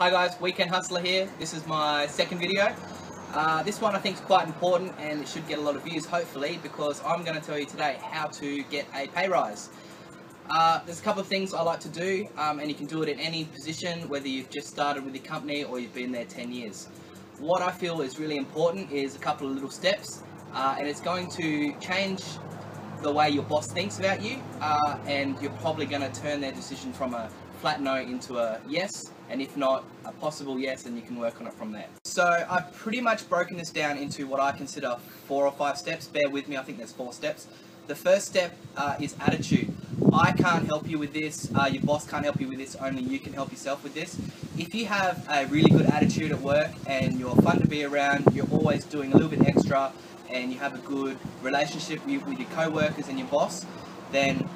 Hi guys, Weekend Hustler here. This is my second video. This one I think is quite important and it should get a lot of views hopefully, because I'm going to tell you today how to get a pay rise. There's a couple of things I like to do, and you can do it in any position, whether you've just started with your company or you've been there 10 years. What I feel is really important is a couple of little steps, and it's going to change the way your boss thinks about you, and you're probably going to turn their decision from a flat no into a yes, and if not, a possible yes, and you can work on it from there. So I've pretty much broken this down into what I consider 4 or 5 steps. Bear with me, I think there's 4 steps. The first step is attitude. I can't help you with this, your boss can't help you with this, only you can help yourself with this. If you have a really good attitude at work and you're fun to be around, you're always doing a little bit extra, and you have a good relationship with your co-workers and your boss, then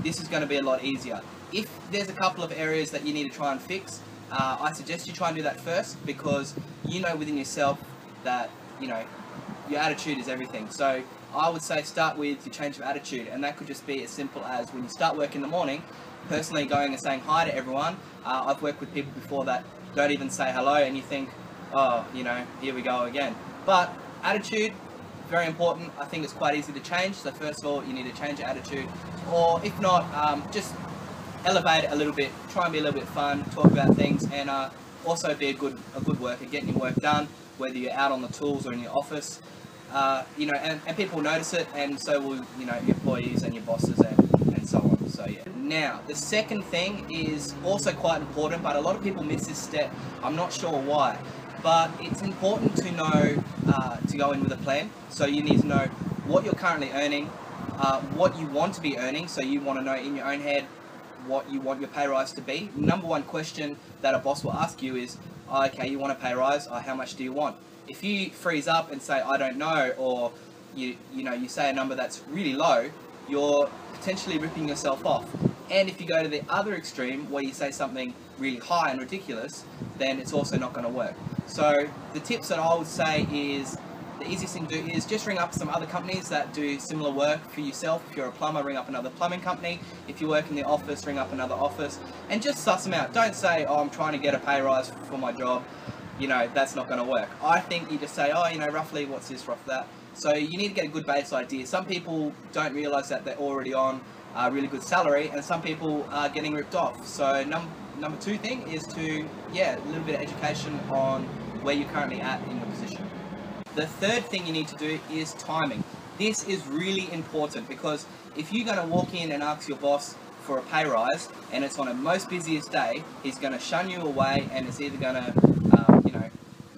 this is going to be a lot easier. If there's a couple of areas that you need to try and fix, I suggest you try and do that first, because you know within yourself that, your attitude is everything. So I would say start with your change of attitude, and that could just be as simple as when you start work in the morning, personally going and saying hi to everyone. I've worked with people before that don't even say hello, and you think, oh, here we go again. But attitude, very important. I think it's quite easy to change. So first of all, you need to change your attitude, or if not, just elevate it a little bit. Try and be a little bit fun, talk about things, and also be a good worker, getting your work done, whether you're out on the tools or in your office. And people notice it, and so will your employees and your bosses and so on. So yeah. Now the second thing is also quite important, but a lot of people miss this step. I'm not sure why, but it's important to know to go in with a plan. So you need to know what you're currently earning, what you want to be earning. So you want to know in your own head what you want your pay rise to be. Number one question that a boss will ask you is, okay, you want a pay rise, how much do you want? If you freeze up and say, I don't know, or you say a number that's really low, you're potentially ripping yourself off. And if you go to the other extreme, where you say something really high and ridiculous, then it's also not going to work. So the tips that I would say is, the easiest thing to do is just ring up some other companies that do similar work for yourself. If you're a plumber, ring up another plumbing company. If you work in the office, ring up another office, and just suss them out. Don't say, oh, I'm trying to get a pay rise for my job. That's not going to work. I think you just say, oh, roughly what's this, rough that. So you need to get a good base idea. Some people don't realize that they're already on a really good salary, and some people are getting ripped off. So number 2 thing is to, a little bit of education on where you're currently at in your position. The third thing you need to do is timing. This is really important, because if you're going to walk in and ask your boss for a pay rise, and it's on a most busiest day, he's going to shun you away, and it's either going to,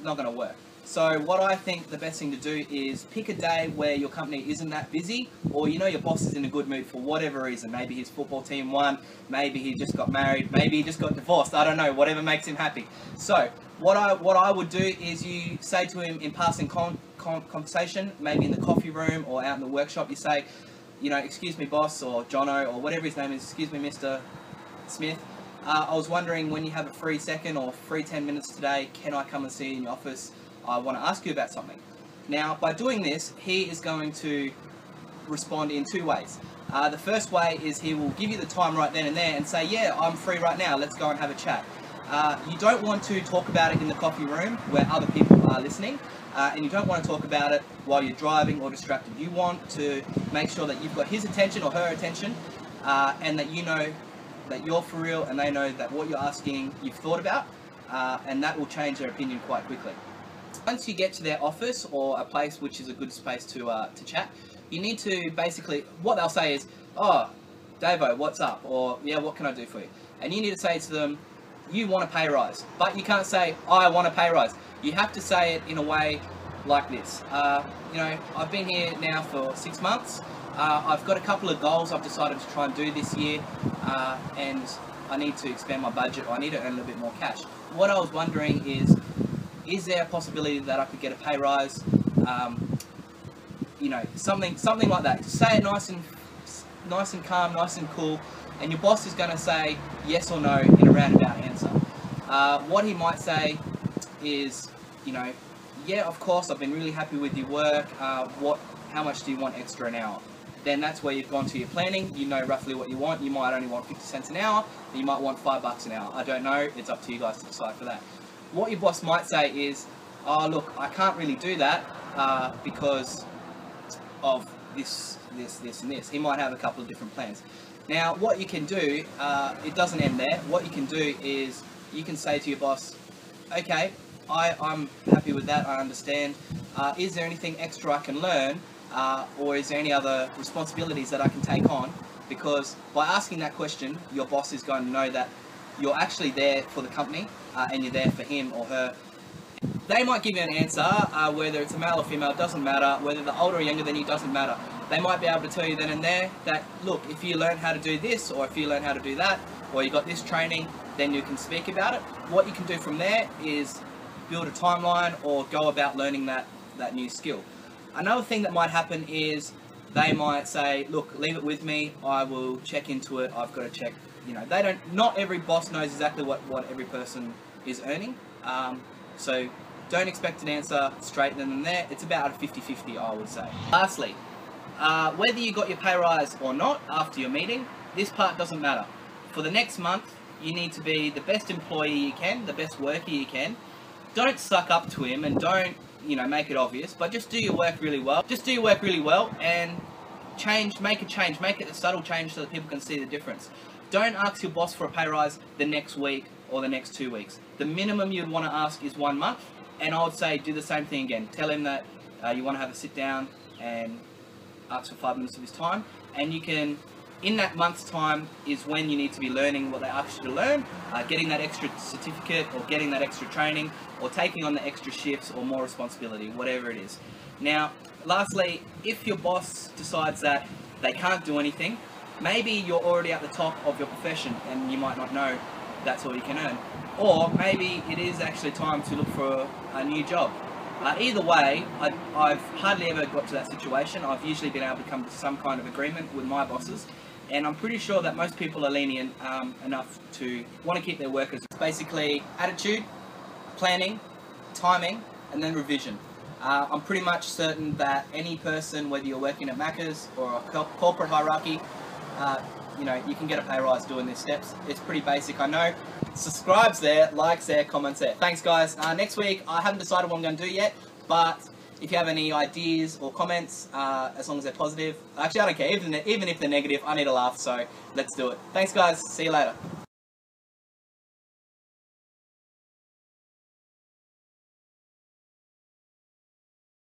not going to work. So what I think the best thing to do is pick a day where your company isn't that busy, or your boss is in a good mood for whatever reason. Maybe his football team won, maybe he just got married, maybe he just got divorced, I don't know, whatever makes him happy. So what I would do is you say to him in passing conversation, maybe in the coffee room or out in the workshop, you say, excuse me boss, or Jono, or whatever his name is, excuse me Mr. Smith, I was wondering when you have a free second or free 10 minutes today, can I come and see you in your office? I want to ask you about something. Now, by doing this, he is going to respond in 2 ways. The first way is he will give you the time right then and there and say, yeah, I'm free right now, let's go and have a chat. You don't want to talk about it in the coffee room where other people are listening, and you don't want to talk about it while you're driving or distracted. You want to make sure that you've got his attention or her attention, and that you know that you're for real, and they know that what you're asking you've thought about, and that will change their opinion quite quickly. Once you get to their office or a place which is a good space to chat, you need to basically, what they'll say is, oh, Davo, what's up? Or, yeah, what can I do for you? And you need to say to them, you want a pay rise. But you can't say, I want a pay rise. You have to say it in a way like this. I've been here now for 6 months. I've got a couple of goals I've decided to try and do this year, and I need to expand my budget, or I need to earn a little bit more cash. What I was wondering is there a possibility that I could get a pay rise? Something like that. Just say it nice and calm, nice and cool, and your boss is going to say yes or no in a roundabout answer. What he might say is, yeah, of course, I've been really happy with your work. How much do you want extra an hour? then that's where you've gone to your planning. You know roughly what you want. You might only want 50 cents an hour, you might want $5 an hour. I don't know, it's up to you guys to decide for that. What your boss might say is, oh look, I can't really do that because of this and this. He might have a couple of different plans. Now what you can do, it doesn't end there. What you can do is you can say to your boss, okay, I'm happy with that, I understand. Is there anything extra I can learn, or is there any other responsibilities that I can take on? Because by asking that question, your boss is going to know that you're actually there for the company, and you're there for him or her. They might give you an answer, whether it's a male or female, doesn't matter. Whether they're older or younger than you, doesn't matter. They might be able to tell you then and there that, look, if you learn how to do this, or if you learn how to do that, or you got this training, then you can speak about it. What you can do from there is build a timeline or go about learning that new skill. Another thing that might happen is they might say, look, leave it with me, I will check into it, I've got to check. You know, not every boss knows exactly what every person is earning. So don't expect an answer straight then and there. It's about a 50-50, I would say. Lastly, whether you got your pay rise or not after your meeting, this part doesn't matter. For the next month, you need to be the best employee you can, the best worker you can. Don't suck up to him and don't, make it obvious, but just do your work really well. Just do your work really well and make it a subtle change so that people can see the difference. Don't ask your boss for a pay rise the next week or the next 2 weeks. The minimum you'd want to ask is 1 month, and I would say do the same thing again. Tell him that you want to have a sit down and ask for 5 minutes of his time, and you can, in that month's time is when you need to be learning what they asked you to learn, getting that extra certificate or getting that extra training or taking on the extra shifts or more responsibility, whatever it is. Now, lastly, if your boss decides that they can't do anything, maybe you're already at the top of your profession and you might not know that's all you can earn. Or maybe it is actually time to look for a new job. Either way, I've hardly ever got to that situation. I've usually been able to come to some kind of agreement with my bosses, and I'm pretty sure that most people are lenient enough to want to keep their workers. It's basically attitude, planning, timing, and then revision. I'm pretty much certain that any person, whether you're working at Macca's or a corporate hierarchy, you can get a pay rise doing these steps. It's pretty basic, I know. Subscribes there, likes there, comments there. Thanks guys. Next week, I haven't decided what I'm going to do yet, but if you have any ideas or comments, as long as they're positive, actually I don't care, even if they're negative, I need a laugh, so let's do it. Thanks guys, see you later.